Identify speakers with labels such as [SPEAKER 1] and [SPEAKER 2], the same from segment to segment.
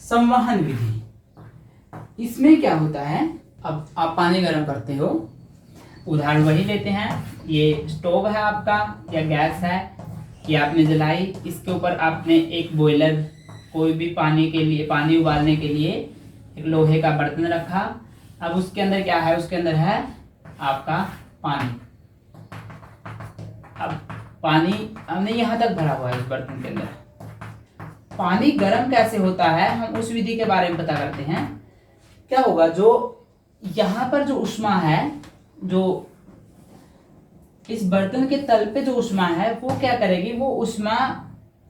[SPEAKER 1] संवहन विधि। इसमें क्या होता है, अब आप पानी गर्म करते हो, उदाहरण वही लेते हैं, ये स्टोव है आपका या गैस है, ये आपने जलाई, इसके ऊपर आपने एक बॉयलर, कोई भी पानी के लिए, पानी उबालने के लिए एक लोहे का बर्तन रखा। अब उसके अंदर क्या है, उसके अंदर है आपका पानी। अब पानी हमने यहाँ तक भरा हुआ है इस बर्तन के अंदर। पानी गर्म कैसे होता है, हम उस विधि के बारे में पता करते हैं। क्या होगा, जो यहाँ पर जो ऊष्मा है, जो इस बर्तन के तल पे जो ऊष्मा है, वो क्या करेगी, वो ऊष्मा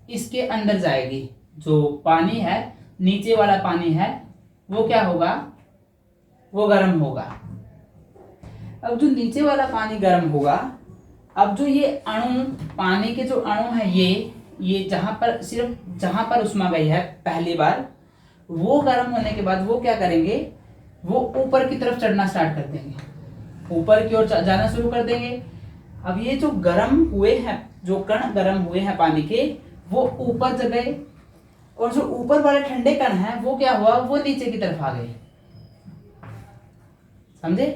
[SPEAKER 1] इसके अंदर जाएगी। जो पानी है, नीचे वाला पानी है, वो क्या होगा, वो गर्म होगा। अब जो नीचे वाला पानी गर्म होगा, अब जो ये अणु, पानी के जो अणु है, ये जहां पर, सिर्फ जहां पर ऊष्मा गई है पहली बार, वो गर्म होने के बाद वो क्या करेंगे, वो ऊपर की तरफ चढ़ना स्टार्ट कर देंगे, ऊपर की ओर जाना शुरू कर देंगे। अब ये जो गर्म हुए हैं, जो कण गर्म हुए हैं पानी के, वो ऊपर जा गए, और जो ऊपर वाले ठंडे कण हैं, वो क्या हुआ, वो नीचे की तरफ आ गए। समझे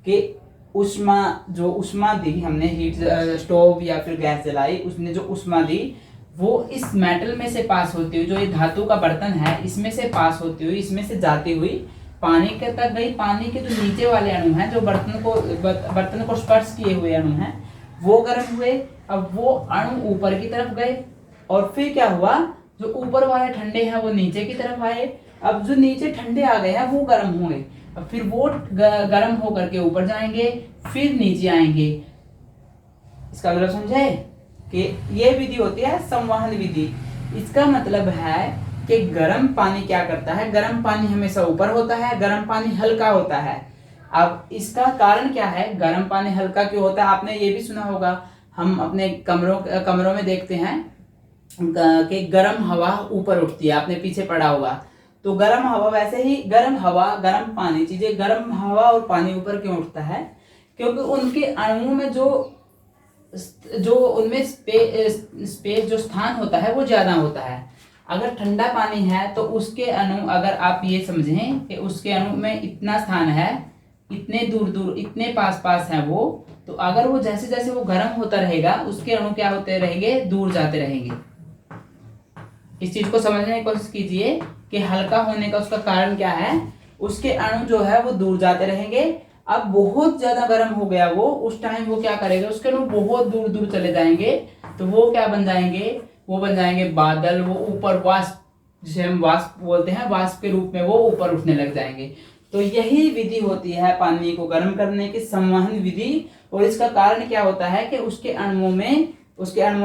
[SPEAKER 1] कि ऊष्मा, जो ऊष्मा दी हमने, हीट स्टोव या फिर गैस जलाई, उसने जो ऊष्मा दी, वो इस मेटल में से पास होती हुई, जो ये धातु का बर्तन है, इसमें से पास होती हुई, इसमें से जाती हुई पानी के तक गई। पानी के जो नीचे वाले अणु हैं, जो बर्तन को स्पर्श किए हुए अणु हैं, वो गर्म हुए। अब वो अणु ऊपर की तरफ गए, और फिर क्या हुआ, जो ऊपर वाले ठंडे हैं वो नीचे की तरफ आए। अब जो नीचे ठंडे आ गए हैं वो गर्म होंगे, अब फिर वो गर्म होकर के ऊपर जाएंगे, फिर नीचे आएंगे। इसका मतलब समझे कि ये विधि होती है संवहन विधि। इसका मतलब है कि गर्म पानी क्या करता है, गर्म पानी हमेशा ऊपर होता है, गर्म पानी हल्का होता है। अब इसका कारण क्या है, गर्म पानी हल्का क्यों होता है, आपने ये भी सुना होगा, हम अपने कमरों में देखते हैं कि गर्म हवा ऊपर उठती है, आपने पीछे पढ़ा होगा। तो गर्म हवा, वैसे ही गर्म हवा, गर्म पानी, चीजें गर्म हवा और पानी ऊपर क्यों उठता है, क्योंकि उनके अणुओं में जो उनमें स्पेस जो स्थान होता है वो ज्यादा होता है। अगर ठंडा पानी है तो उसके अणु, अगर आप ये समझें कि उसके अणु में इतना स्थान है, इतने दूर दूर, इतने पास पास है वो, तो अगर वो जैसे जैसे वो गर्म होता रहेगा, उसके अणु क्या होते रहेंगे, दूर जाते रहेंगे। इस चीज को समझने की कोशिश कीजिए कि हल्का होने का उसका कारण क्या है, उसके अणु जो है वो दूर जाते रहेंगे। अब बहुत ज्यादा गर्म हो गया वो, उस टाइम वो क्या करेगा, उसके अणु बहुत दूर दूर चले जाएंगे, तो वो क्या बन जाएंगे, वो बन जाएंगे बादल, वो ऊपर वाष्प, जिसे हम वाष्प बोलते हैं, वाष्प के रूप में वो ऊपर उठने लग जाएंगे। तो यही विधि होती है पानी को गर्म करने की, संवहन विधि। और इसका कारण क्या होता है कि उसके अणुओं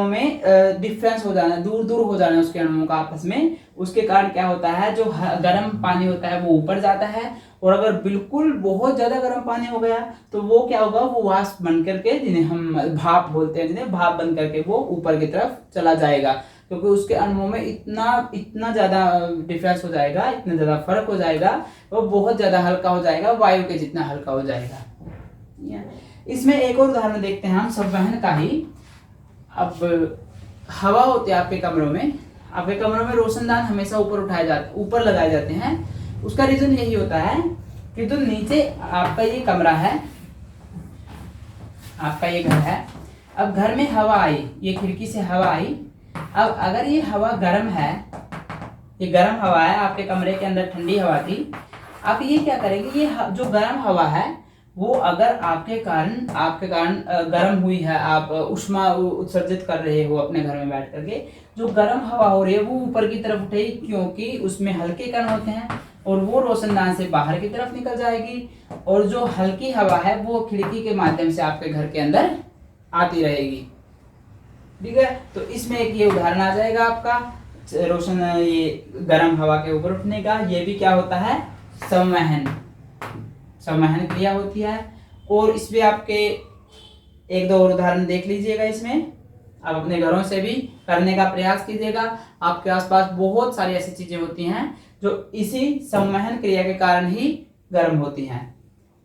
[SPEAKER 1] में डिफरेंस हो जाना, दूर दूर हो जाना उसके अणुओं का आपस में। उसके कारण क्या होता है, जो गर्म पानी होता है वो ऊपर जाता है, और अगर बिल्कुल बहुत ज्यादा गर्म पानी हो गया तो वो क्या होगा, वो वाष्प बन करके, जिन्हें हम भाप बोलते हैं, जिन्हें भाप बन करके वो ऊपर की तरफ चला जाएगा, क्योंकि उसके अणुओं में इतना ज्यादा डिफरेंस हो जाएगा, इतना ज्यादा फर्क हो जाएगा, वो बहुत ज्यादा हल्का हो जाएगा, वायु के जितना हल्का हो जाएगा। इसमें एक और उदाहरण देखते हैं हम संवहन का ही। अब हवा होती है आपके कमरों में रोशनदान हमेशा ऊपर लगाए जाते हैं। उसका रीजन यही होता है कि जो नीचे आपका ये कमरा है, आपका ये घर है, अब घर में हवा आई, ये खिड़की से हवा आई। अब अगर ये हवा गर्म है, ये गर्म हवा है, आपके कमरे के अंदर ठंडी हवा थी, आप ये क्या करेंगे, ये जो गर्म हवा है वो अगर आपके कारण गर्म हुई है, आप ऊष्मा उत्सर्जित कर रहे हो अपने घर में बैठ करके, जो गर्म हवा हो रही है वो ऊपर की तरफ उठेगी, क्योंकि उसमें हल्के कण होते हैं, और वो रोशनदान से बाहर की तरफ निकल जाएगी, और जो हल्की हवा है वो खिड़की के माध्यम से आपके घर के अंदर आती रहेगी। ठीक है, तो इसमें एक ये उदाहरण आ जाएगा आपका ये गर्म हवा के ऊपर उठने का। ये भी क्या होता है, संवहन क्रिया होती है। और इसमें आपके एक दो और उदाहरण देख लीजिएगा। इसमें आप अपने घरों से भी करने का प्रयास कीजिएगा। आपके आसपास बहुत सारी ऐसी चीजें होती हैं जो इसी संवहन क्रिया के कारण ही गर्म होती हैं।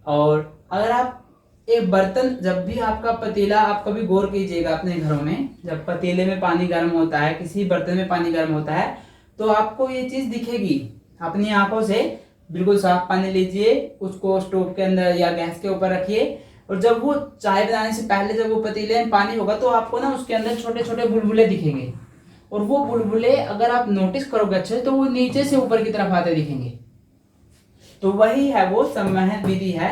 [SPEAKER 1] और अगर आप एक बर्तन, जब भी आपका पतीला, आप कभी गौर कीजिएगा अपने घरों में, जब पतीले में पानी गर्म होता है, किसी बर्तन में पानी गर्म होता है, तो आपको ये चीज दिखेगी, अपनी आंखों से बिल्कुल साफ पानी लीजिए, उसको स्टोव के अंदर या गैस के ऊपर रखिए, और जब वो चाय बनाने से पहले जब वो पतीले में पानी होगा तो आपको ना उसके अंदर छोटे छोटे बुलबुले दिखेंगे, और वो बुलबुले अगर आप नोटिस करोगे अच्छे तो वो नीचे से ऊपर की तरफ आते दिखेंगे। तो वही है वो संवहन विधि है,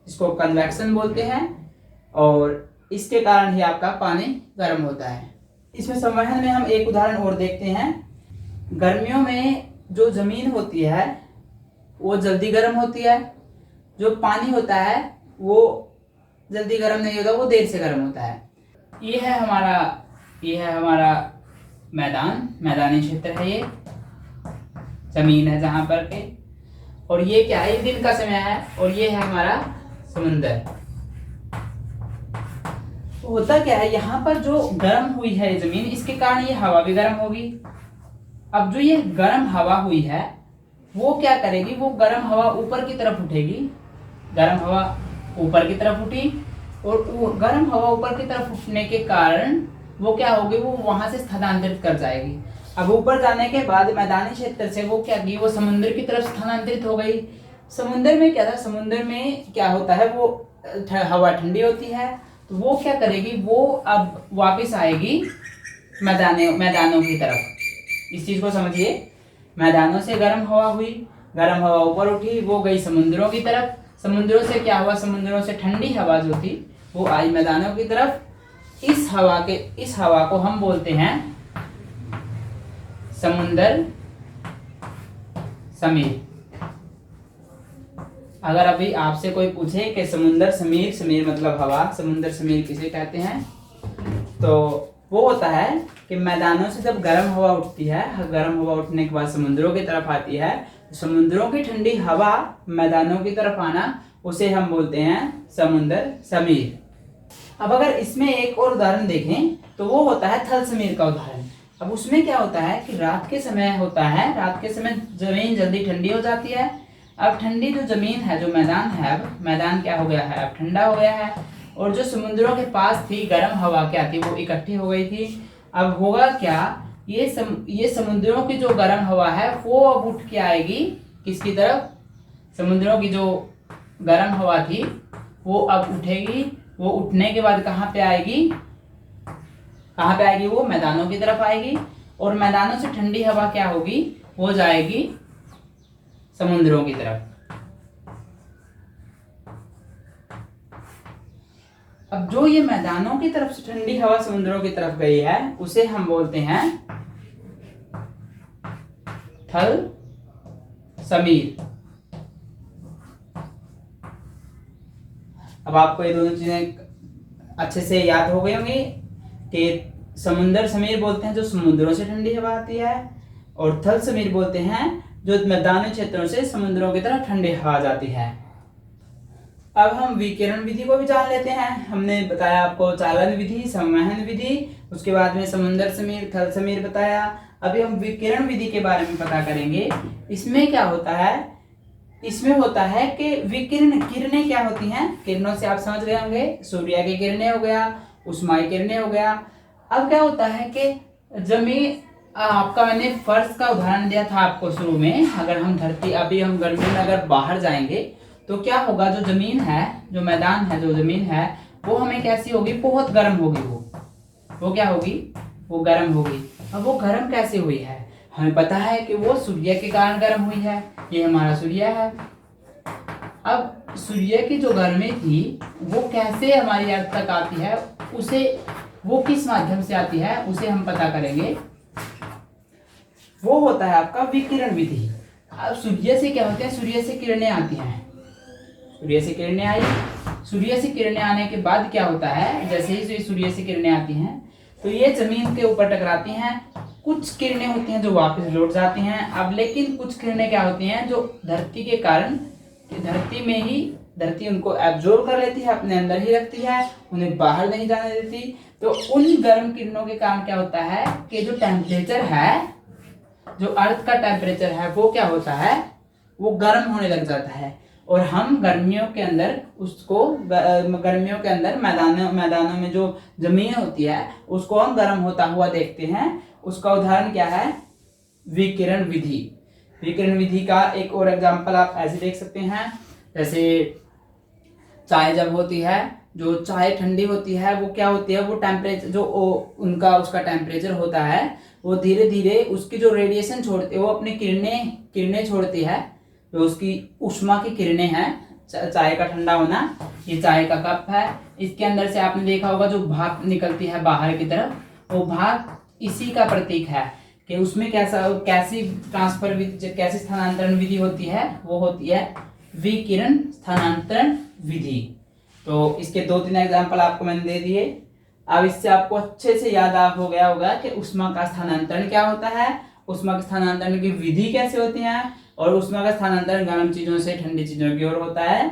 [SPEAKER 1] इसको कन्वेक्शन बोलते हैं, और इसके कारण ही आपका पानी गर्म होता है। इसमें संवहन में हम एक उदाहरण और देखते हैं। गर्मियों में जो जमीन होती है वो जल्दी गर्म होती है, जो पानी होता है वो जल्दी गर्म नहीं होता, वो देर से गर्म होता है। ये है हमारा मैदानी क्षेत्र है, ये जमीन है जहां पर के, और ये क्या है, ये दिन का समय है, और ये है हमारा समुंदर। तो होता क्या है, यहाँ पर जो गर्म हुई है जमीन, इसके कारण ये हवा भी गर्म होगी। अब जो ये गर्म हवा हुई है वो क्या करेगी, वो गर्म हवा ऊपर की तरफ उठेगी, गर्म हवा ऊपर की तरफ उठी, और गर्म हवा ऊपर की तरफ उठने के कारण वो क्या होगी, वो वहां से स्थानांतरित कर जाएगी। अब ऊपर जाने के बाद मैदानी क्षेत्र से वो क्या की, वो समुद्र की तरफ स्थानांतरित हो गई। समुद्र में क्या था, समुद्र में क्या होता है, वो हवा ठंडी होती है, तो वो क्या करेगी, वो अब वापस आएगी मैदानों की तरफ। इस चीज को समझिए, मैदानों से गर्म हवा हुई, गर्म हवा ऊपर उठी, वो गई समुद्रों की तरफ, समुद्रों से क्या हुआ, समुद्रों से ठंडी हवा जो थी वो आई मैदानों की तरफ। इस हवा को हम बोलते हैं समुंदर समीर। अगर अभी आपसे कोई पूछे कि समुंदर समीर मतलब हवा, समुंदर समीर किसे कहते हैं, तो वो होता है कि मैदानों से जब गर्म हवा उठती है, गर्म हवा उठने के बाद समुद्रों की तरफ आती है, समुद्रों की ठंडी हवा मैदानों की तरफ आना, उसे हम बोलते हैं समुंदर समीर। अब अगर इसमें एक और उदाहरण देखें तो वो होता है थल समीर का उदाहरण। अब उसमें क्या होता है कि रात के समय होता है, रात के समय जमीन जल्दी ठंडी हो जाती है। अब ठंडी जो जमीन है, जो मैदान है, अब मैदान क्या हो गया है, अब ठंडा हो गया है, और जो समुद्रों के पास थी गर्म हवा क्या थी, वो इकट्ठी हो गई थी। अब होगा क्या, ये समुद्रों की जो गर्म हवा है वो अब उठ के आएगी किसकी तरफ, समुद्रों की जो गर्म हवा थी वो अब उठेगी। वो उठने के बाद कहाँ पे आएगी, वो मैदानों की तरफ आएगी, और मैदानों से ठंडी हवा क्या होगी, वो जाएगी समुद्रों की तरफ। अब जो ये मैदानों की तरफ से ठंडी हवा समुद्रों की तरफ गई है उसे हम बोलते हैं थल समीर। अब आपको ये दोनों चीजें अच्छे से याद हो गई होंगी कि समुंदर समीर बोलते हैं जो समुद्रों से ठंडी हवा आती है, और थल समीर बोलते हैं जो मैदानी क्षेत्रों से समुद्रों की तरफ ठंडी हवा जाती है। अब हम विकिरण विधि को भी जान लेते हैं। हमने बताया आपको चालन विधि, संवहन विधि, उसके बाद में समुंदर समीर, थल समीर बताया। अभी हम विकिरण विधि के बारे में पता करेंगे। इसमें क्या होता है, इसमें होता है कि किरणें क्या होती हैं, किरणों से आप समझ गए होंगे, सूर्य की किरणें हो गया, उष्माई किरणें हो गया। अब क्या होता है कि जमीन, आपका मैंने फर्श का उदाहरण दिया था आपको शुरू में। अगर हम धरती, अभी हम गर्मी में अगर बाहर जाएंगे तो क्या होगा, जो जमीन है, जो मैदान है, जो जमीन है वो हमें कैसी होगी, बहुत गर्म होगी। वो क्या होगी, वो गर्म होगी। अब वो गर्म कैसे हुई है, हमें पता है कि वो सूर्य के कारण गर्म हुई है। ये हमारा सूर्य है। अब सूर्य की जो गर्मी थी वो कैसे हमारी अर्थ तक आती है, उसे वो किस माध्यम से आती है उसे हम पता करेंगे। वो होता है आपका विकिरण विधि। अब सूर्य से क्या होता है, सूर्य से किरणें आती हैं, सूर्य से किरणें आई, सूर्य से किरणें आने के बाद क्या होता है, जैसे ही सूर्य से किरणें आती हैं तो ये जमीन के ऊपर टकराती हैं। कुछ किरणें होती हैं जो वापस लौट जाती हैं। अब लेकिन कुछ किरणें क्या होती हैं जो धरती के कारण, धरती में ही, धरती उनको एब्जॉर्ब कर लेती है, अपने अंदर ही रखती है, उन्हें बाहर नहीं जाने देती। तो उन गर्म किरणों के कारण क्या होता है कि जो टेम्परेचर है, जो अर्थ का टेम्परेचर है वो क्या होता है, वो गर्म होने लग जाता है। और हम गर्मियों के अंदर उसको, गर्मियों के अंदर मैदानों में जो जमीन होती है उसको हम गर्म होता हुआ देखते हैं। उसका उदाहरण क्या है, विकिरण विधि। विकिरण विधि का एक और एग्जांपल आप ऐसे देख सकते हैं, जैसे चाय जब होती है, जो चाय ठंडी होती है वो क्या होती है, वो टेम्परेचर जो उनका उसका टेम्परेचर होता है वो धीरे धीरे उसकी जो रेडिएशन छोड़ती है वो अपनी किरणें छोड़ती है, जो उसकी ऊष्मा की किरणें हैं। चाय का ठंडा होना, ये चाय का कप है, इसके अंदर से आपने देखा होगा जो भाप निकलती है बाहर की तरफ, वो भाप इसी का प्रतीक है कि उसमें कैसी स्थानांतरण विधि होती है, वो होती है विकिरण स्थानांतरण विधि। तो इसके 2-3 एग्जांपल आपको मैंने दे दिए। अब इससे आपको अच्छे से याद हो गया होगा कि ऊष्मा का स्थानांतरण क्या होता है, ऊष्मा के स्थानांतरण की विधि कैसे होती है, और ऊष्मा का स्थानांतरण गर्म चीजों से ठंडी चीजों की ओर होता है।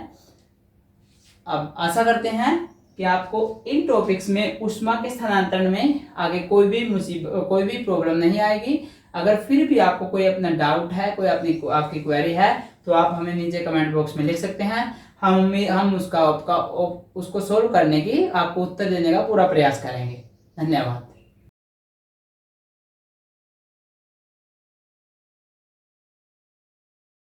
[SPEAKER 1] अब आशा करते हैं कि आपको इन टॉपिक्स में ऊष्मा के स्थानांतरण में आगे कोई भी प्रॉब्लम नहीं आएगी। अगर फिर भी आपको कोई अपना डाउट है, कोई आपकी क्वेरी है, तो आप हमें नीचे कमेंट बॉक्स में लिख सकते हैं। हम उसको सोल्व करने की, आपको उत्तर देने का पूरा प्रयास करेंगे। धन्यवाद।